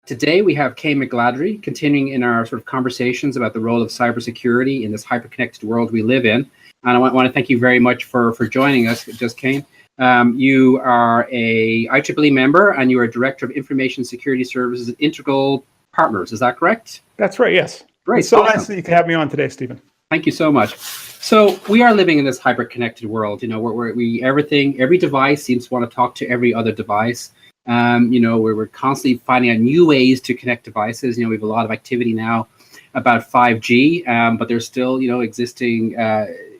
Today we have Kayne McGladrey continuing in our sort of conversations about the role of cybersecurity in this hyper-connected world we live in. And I want to thank you very much for joining us, just Kayne. You are a IEEE member and you are Director of Information Security Services at Integral Partners. Is that correct? That's right, yes. Great. It's so awesome. Nice that you can have me on today, Stephen. Thank you so much. So we are living in this hyper-connected world, where every device seems to want to talk to every other device. We're constantly finding out new ways to connect devices. We have a lot of activity now about 5G, but there's still, existing,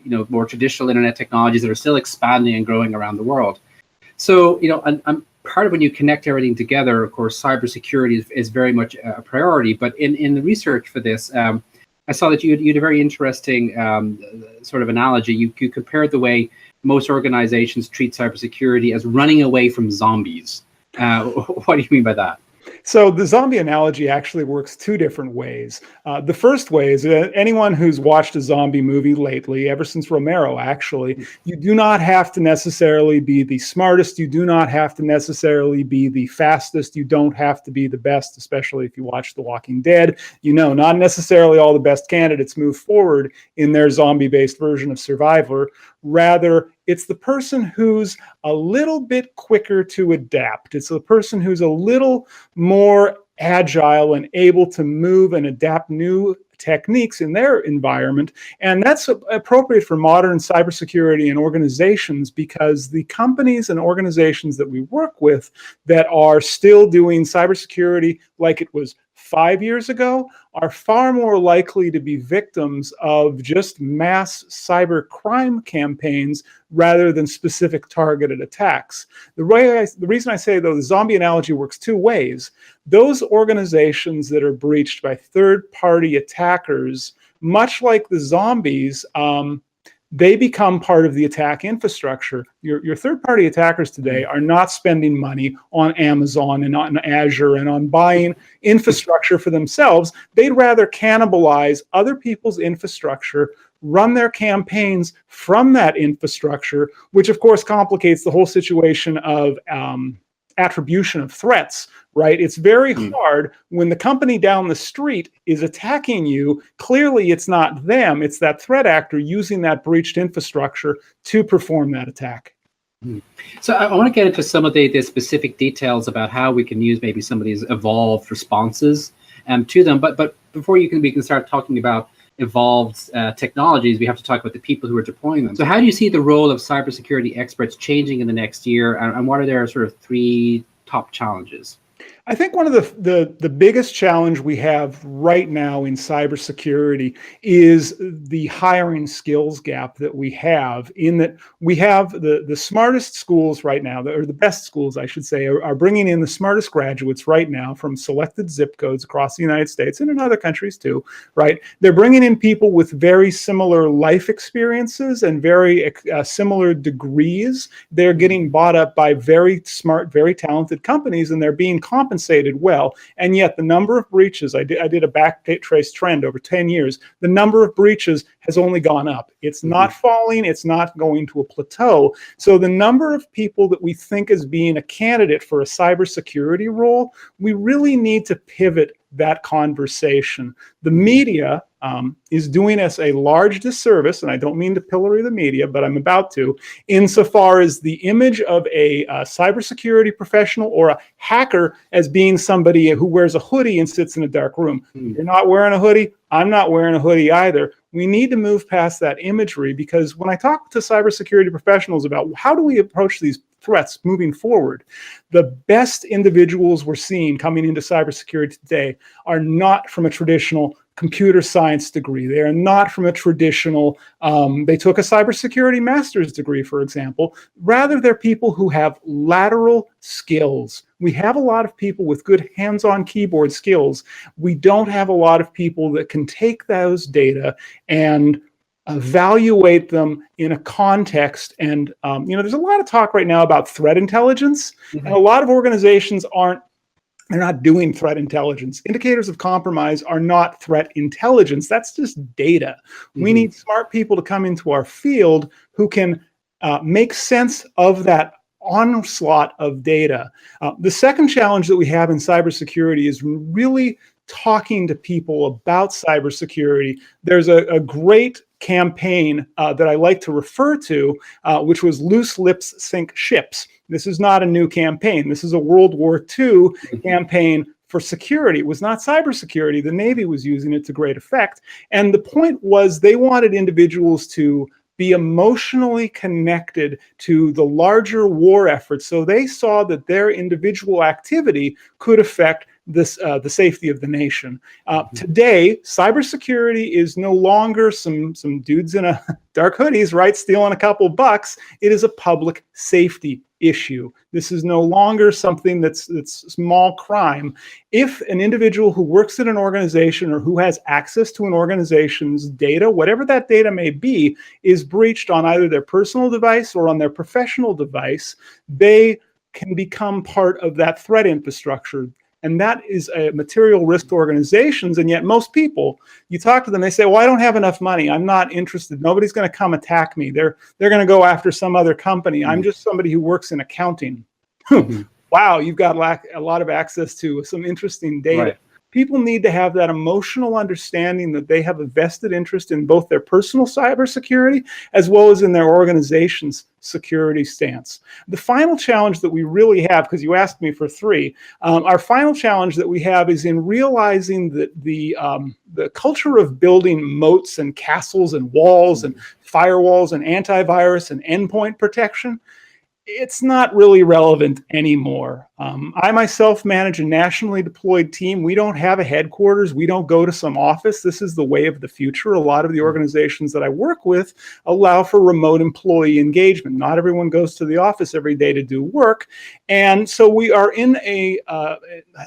more traditional internet technologies that are still expanding and growing around the world. So, and part of when you connect everything together, of course, cybersecurity is very much a priority. But in the research for this, I saw that you had a very interesting sort of analogy. You compared the way most organizations treat cybersecurity as running away from zombies. What do you mean by that? So the zombie analogy actually works two different ways. The first way is that anyone who's watched a zombie movie lately, ever since Romero, actually, you do not have to necessarily be the smartest. You do not have to necessarily be the fastest. You don't have to be the best, especially if you watch The Walking Dead. Not necessarily all the best candidates move forward in their zombie-based version of Survivor. Rather, it's the person who's a little bit quicker to adapt. It's the person who's a little more agile and able to move and adapt new techniques in their environment. And that's appropriate for modern cybersecurity and organizations, because the companies and organizations that we work with that are still doing cybersecurity like it was 5 years ago are far more likely to be victims of just mass cyber crime campaigns rather than specific targeted attacks. The reason I say, though, the zombie analogy works two ways. Those organizations that are breached by third-party attackers, much like the zombies, they become part of the attack infrastructure. Your third-party attackers today are not spending money on Amazon and on Azure and on buying infrastructure for themselves. They'd rather cannibalize other people's infrastructure, run their campaigns from that infrastructure, which of course complicates the whole situation of attribution of threats, right? It's very hard when the company down the street is attacking you. Clearly, it's not them. It's that threat actor using that breached infrastructure to perform that attack. So I want to get into some of the specific details about how we can use maybe some of these evolved responses to them. But before we can start talking about evolved technologies, we have to talk about the people who are deploying them. So how do you see the role of cybersecurity experts changing in the next year, and what are their sort of three top challenges? I think one of the biggest challenge we have right now in cybersecurity is the hiring skills gap that we have, in that we have the smartest schools right now, or the best schools, I should say, are bringing in the smartest graduates right now from selected zip codes across the United States and in other countries too, right? They're bringing in people with very similar life experiences and very similar degrees. They're getting bought up by very smart, very talented companies, and they're being compensated well, and yet the number of breaches, I did a back trace trend over 10 years, the number of breaches has only gone up. It's not falling, it's not going to a plateau. So the number of people that we think as being a candidate for a cybersecurity role, we really need to pivot that conversation. The media is doing us a large disservice, and I don't mean to pillory the media, but I'm about to, insofar as the image of a cybersecurity professional or a hacker as being somebody who wears a hoodie and sits in a dark room. You're not wearing a hoodie. I'm not wearing a hoodie either. We need to move past that imagery, because when I talk to cybersecurity professionals about how do we approach these threats moving forward, the best individuals we're seeing coming into cybersecurity today are not from a traditional computer science degree. They are not from a traditional, they took a cybersecurity master's degree, for example. Rather, they're people who have lateral skills. We have a lot of people with good hands-on keyboard skills. We don't have a lot of people that can take those data and evaluate them in a context. And, there's a lot of talk right now about threat intelligence, and a lot of organizations they're not doing threat intelligence. Indicators of compromise are not threat intelligence. That's just data. We need smart people to come into our field who can make sense of that onslaught of data. The second challenge that we have in cybersecurity is really talking to people about cybersecurity. There's a great campaign that I like to refer to, which was Loose Lips Sink Ships. This is not a new campaign. This is a World War II campaign for security. It was not cybersecurity. The Navy was using it to great effect. And the point was they wanted individuals to be emotionally connected to the larger war effort. So they saw that their individual activity could affect this, the safety of the nation. Today, cybersecurity is no longer some dudes in a dark hoodies, right, stealing a couple bucks. It is a public safety issue. This is no longer something that's small crime. If an individual who works at an organization or who has access to an organization's data, whatever that data may be, is breached on either their personal device or on their professional device, they can become part of that threat infrastructure. And that is a material risk to organizations. And yet most people, you talk to them, they say, well, I don't have enough money. I'm not interested. Nobody's going to come attack me. They're going to go after some other company. I'm just somebody who works in accounting. Wow, you've got a lot of access to some interesting data. Right. People need to have that emotional understanding that they have a vested interest in both their personal cybersecurity as well as in their organization's security stance. The final challenge that we really have, because you asked me for three, our final challenge that we have is in realizing that the culture of building moats and castles and walls and firewalls and antivirus and endpoint protection, it's not really relevant anymore. I myself manage a nationally deployed team. We don't have a headquarters. We don't go to some office. This is the way of the future. A lot of the organizations that I work with allow for remote employee engagement. Not everyone goes to the office every day to do work. And so we are in an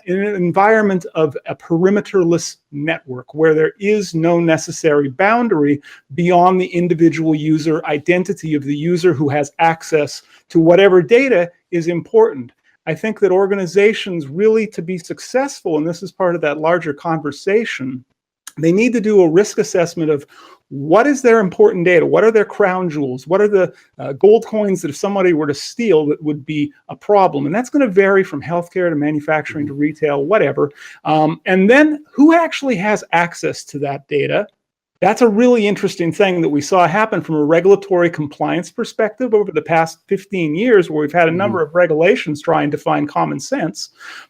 environment of a perimeterless network where there is no necessary boundary beyond the individual user identity of the user who has access to whatever data is important. I think that organizations really, to be successful, and this is part of that larger conversation, they need to do a risk assessment of what is their important data, what are their crown jewels, what are the gold coins that if somebody were to steal that would be a problem. And that's going to vary from healthcare to manufacturing to retail, whatever. And then who actually has access to that data? That's a really interesting thing that we saw happen from a regulatory compliance perspective over the past 15 years, where we've had a number of regulations trying to find common sense.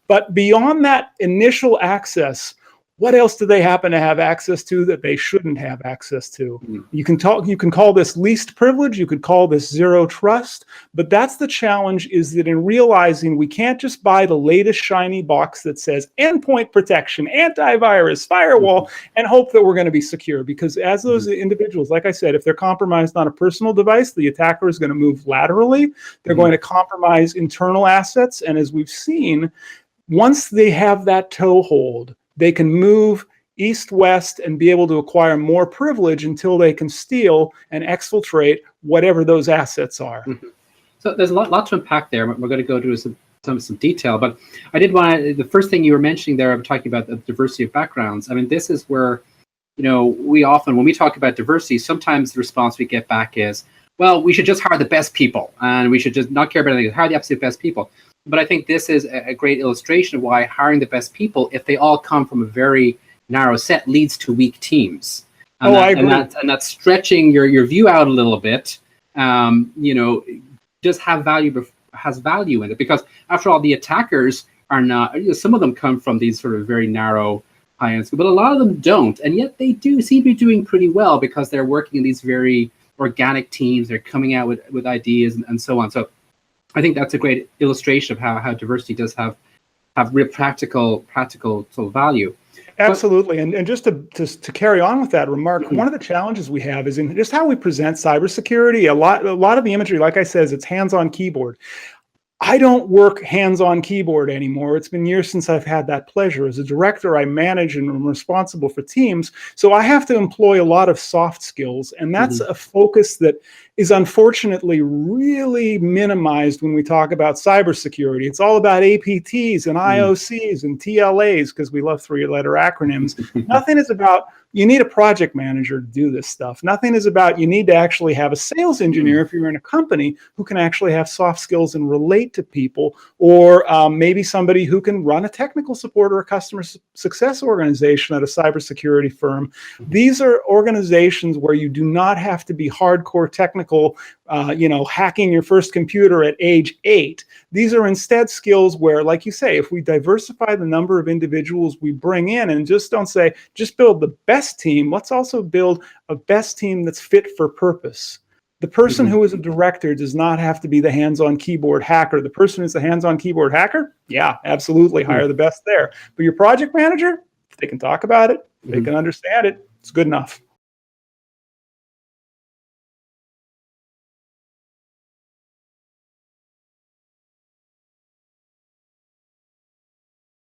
But beyond that initial access, what else do they happen to have access to that they shouldn't have access to? You can call this least privilege, you could call this zero trust, but that's the challenge, is that in realizing we can't just buy the latest shiny box that says endpoint protection, antivirus, firewall, and hope that we're going to be secure. Because as those individuals, like I said, if they're compromised on a personal device, the attacker is going to move laterally. They're going to compromise internal assets. And as we've seen, once they have that toehold, they can move east-west and be able to acquire more privilege until they can steal and exfiltrate whatever those assets are. So there's a lot to unpack there. We're going to go to some detail, but I did want to, the first thing you were mentioning there, I'm talking about the diversity of backgrounds. I mean, this is where, we often, when we talk about diversity, sometimes the response we get back is, well, we should just hire the best people and we should just not care about anything, hire the absolute best people. But I think this is a great illustration of why hiring the best people, if they all come from a very narrow set, leads to weak teams. And I agree. And that's stretching your view out a little bit, does have value, has value in it. Because after all, the attackers are not, some of them come from these sort of very narrow high-end schools, but a lot of them don't. And yet they do seem to be doing pretty well because they're working in these very organic teams. They're coming out with ideas and so on. So I think that's a great illustration of how diversity does have real practical sort of value. Absolutely. And just to carry on with that remark, one of the challenges we have is in just how we present cybersecurity. A lot of the imagery, like I said, it's hands-on keyboard. I don't work hands-on keyboard anymore. It's been years since I've had that pleasure. As a director, I manage and I'm responsible for teams. So I have to employ a lot of soft skills. And that's a focus that is unfortunately really minimized when we talk about cybersecurity. It's all about APTs and IOCs and TLAs because we love three-letter acronyms. Nothing is about you need a project manager to do this stuff. Nothing is about, you need to actually have a sales engineer if you're in a company who can actually have soft skills and relate to people, or maybe somebody who can run a technical support or a customer success organization at a cybersecurity firm. These are organizations where you do not have to be hardcore technical, hacking your first computer at age 8. These are instead skills where, like you say, if we diversify the number of individuals we bring in and just don't say, just build the best team, let's also build a best team that's fit for purpose. The person who is a director does not have to be the hands-on keyboard hacker. The person who's the hands-on keyboard hacker, yeah, absolutely, hire the best there. But your project manager, if they can talk about it, if they can understand it, it's good enough.